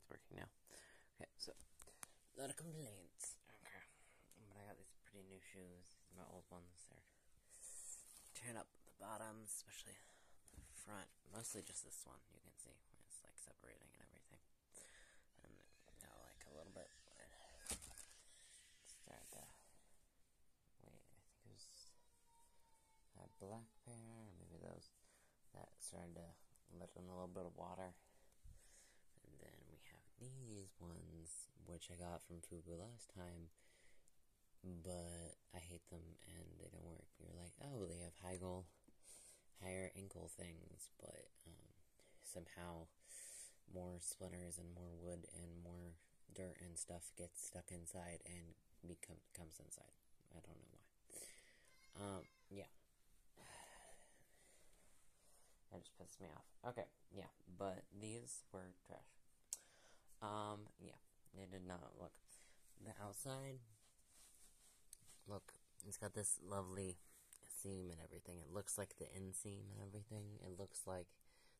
it's working now. Okay, so, not a complaint. Okay, but I got these pretty new shoes. These are my old ones. They're tearing up the bottoms, especially the front. Mostly just this one, you can see, when it's like separating and everything. And now, like a little bit, start to, wait, I think it was that black pair, or maybe those, that started to let in a little bit of water. And then we have these ones, which I got from Fubu last time, but I hate them and they don't work. You're like, oh, they have higher ankle things, but somehow more splinters and more wood and more dirt and stuff gets stuck inside and comes inside. I don't know why. Yeah. That just pissed me off. Okay, yeah, but these were trash. Yeah, they did not look. The outside, look, it's got this lovely seam and everything. It looks like the inseam and everything. It looks like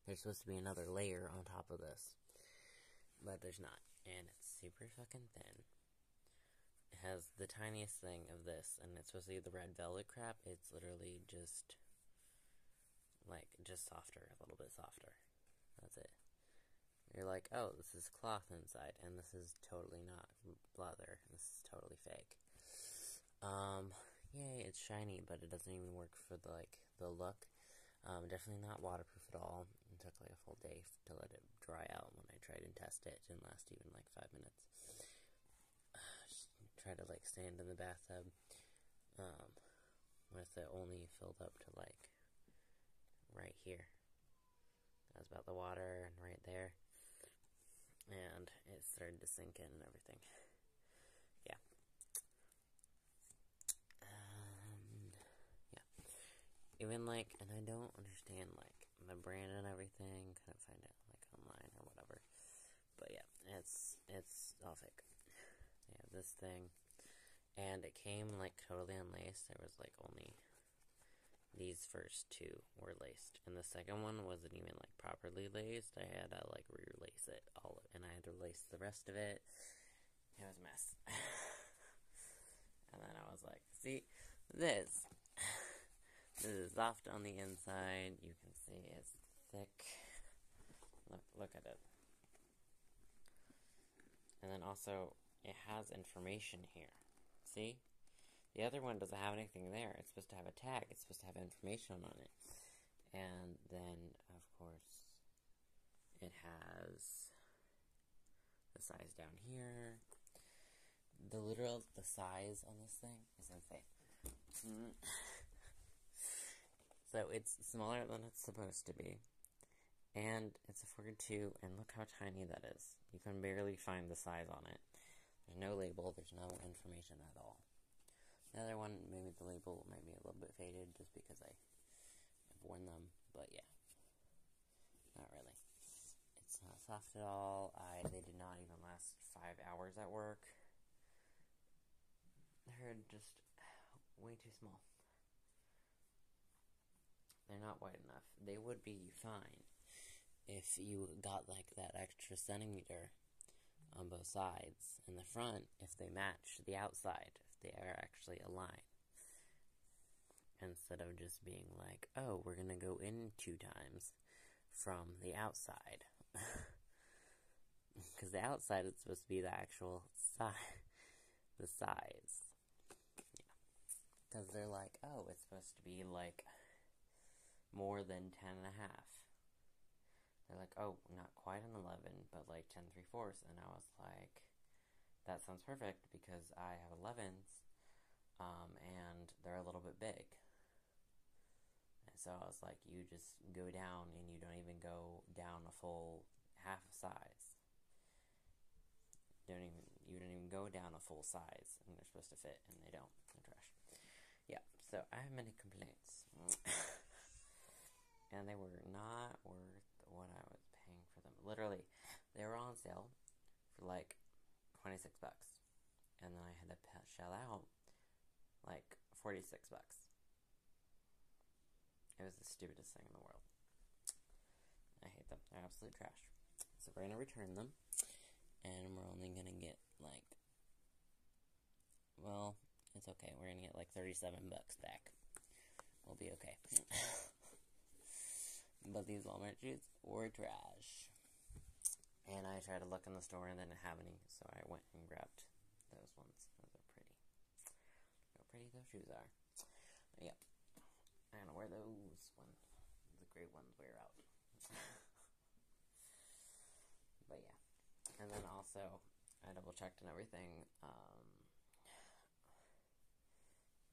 there's supposed to be another layer on top of this, but there's not. And it's super fucking thin. It has the tiniest thing of this, and it's supposed to be the red velvet crap. It's literally just softer, a little bit softer. That's it. You're like, oh, this is cloth inside, and this is totally not leather. This is totally fake. Yay, it's shiny, but it doesn't even work for the look. Definitely not waterproof at all. It took like a full day to let it dry out when I tried and test it. It didn't last even like 5 minutes. Just tried to stand in the bathtub, with it only filled up to right here. That was about the water, and right there. And it started to sink in and everything. Yeah. Yeah. Even and I don't understand the brand and everything. Couldn't find it online or whatever. But yeah, it's all fake. They have this thing, and it came totally unlaced. There was only these first two were laced, and the second one wasn't even properly laced. I had to re-lace it all, and I had to lace the rest of it. It was a mess. And then I was like, see, this is soft on the inside. You can see it's thick. Look at it. And then also, it has information here. See? The other one doesn't have anything there. It's supposed to have a tag. It's supposed to have information on it. And then, of course, it has the size down here. The size on this thing is insane. So it's smaller than it's supposed to be. And it's a 42, and look how tiny that is. You can barely find the size on it. There's no label. There's no information at all. The other one, maybe the label might be a little bit faded just because I've worn them, but yeah. Not really. It's not soft at all. They did not even last 5 hours at work. They're just way too small. They're not wide enough. They would be fine if you got that extra centimeter on both sides. In the front, if they match the outside, if they are actually aligned. Instead of just being oh, we're gonna go in 2 times from the outside. Because the outside is supposed to be the actual the size. Yeah. Because they're oh, it's supposed to be more than 10.5. They're oh, not quite an 11, but 10 3/4. And I was that sounds perfect because I have 11s, and they're a little bit big. And so I was you just go down and you don't even go down a full half size. You don't even go down a full size, and they're supposed to fit, and they don't. They're trash. Yeah, so I have many complaints. And they were not worth what I was paying for them. Literally, they were on sale for $26. And then I had to shell out $46. It was the stupidest thing in the world. I hate them. They're absolute trash. So we're going to return them. and we're only gonna get like, well, it's okay. We're gonna get like $37 back. We'll be okay. But these Walmart shoes were trash. And I tried to look in the store and didn't have any, so I went and grabbed those ones. Those are pretty. Look how pretty those shoes are. But yeah. I'm gonna wear those when the gray ones wear out. But yeah. And then also, I double checked and everything.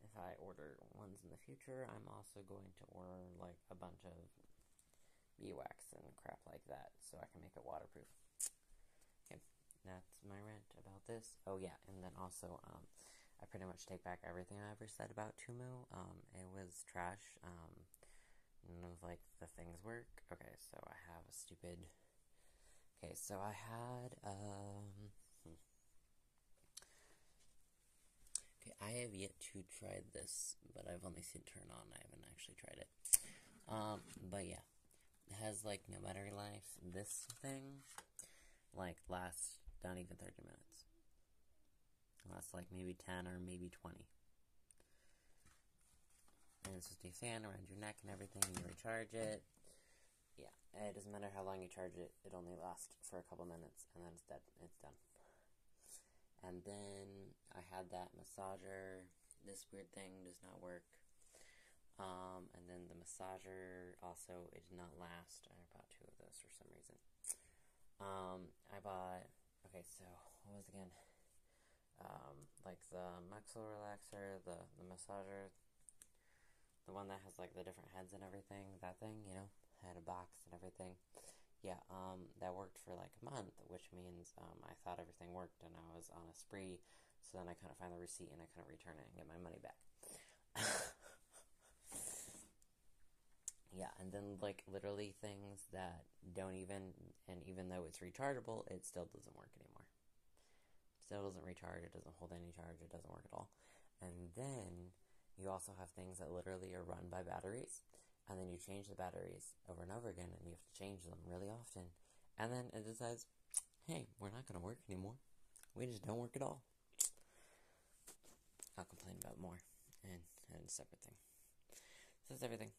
If I order ones in the future, I'm also going to order like a bunch of beeswax and crap like that so I can make it waterproof. Okay, that's my rant about this. Oh yeah, and then also, I pretty much take back everything I ever said about Temu. It was trash. None of like the things work. Okay, so I have a stupid. Okay, so I had Okay, I have yet to try this, but I've only seen it turn on. I haven't actually tried it. But yeah, it has like no battery life. This thing, like, lasts not even 30 minutes. It lasts like maybe 10 or maybe 20. And it's just a fan around your neck and everything, and you recharge it. Yeah, it doesn't matter how long you charge it, it only lasts for a couple minutes, and then it's dead. It's done. And then I had that massager. This weird thing does not work. And then the massager also, it did not last. I bought 2 of those for some reason. I bought, okay, so what was it again? Like the maxilla relaxer, the massager, the one that has like the different heads and everything, that thing, you know, had a box and everything. Yeah, that worked for like a month, which means I thought everything worked and I was on a spree, so then I couldn't find the receipt and I couldn't return it and get my money back. Yeah, and then like literally things that don't even, and even though it's rechargeable, it still doesn't work anymore. Still doesn't recharge, it doesn't hold any charge, it doesn't work at all. And then you also have things that literally are run by batteries. And then you change the batteries over and over again, and you have to change them really often. And then it decides, hey, we're not going to work anymore. We just don't work at all. I'll complain about more in a separate thing. So that's everything.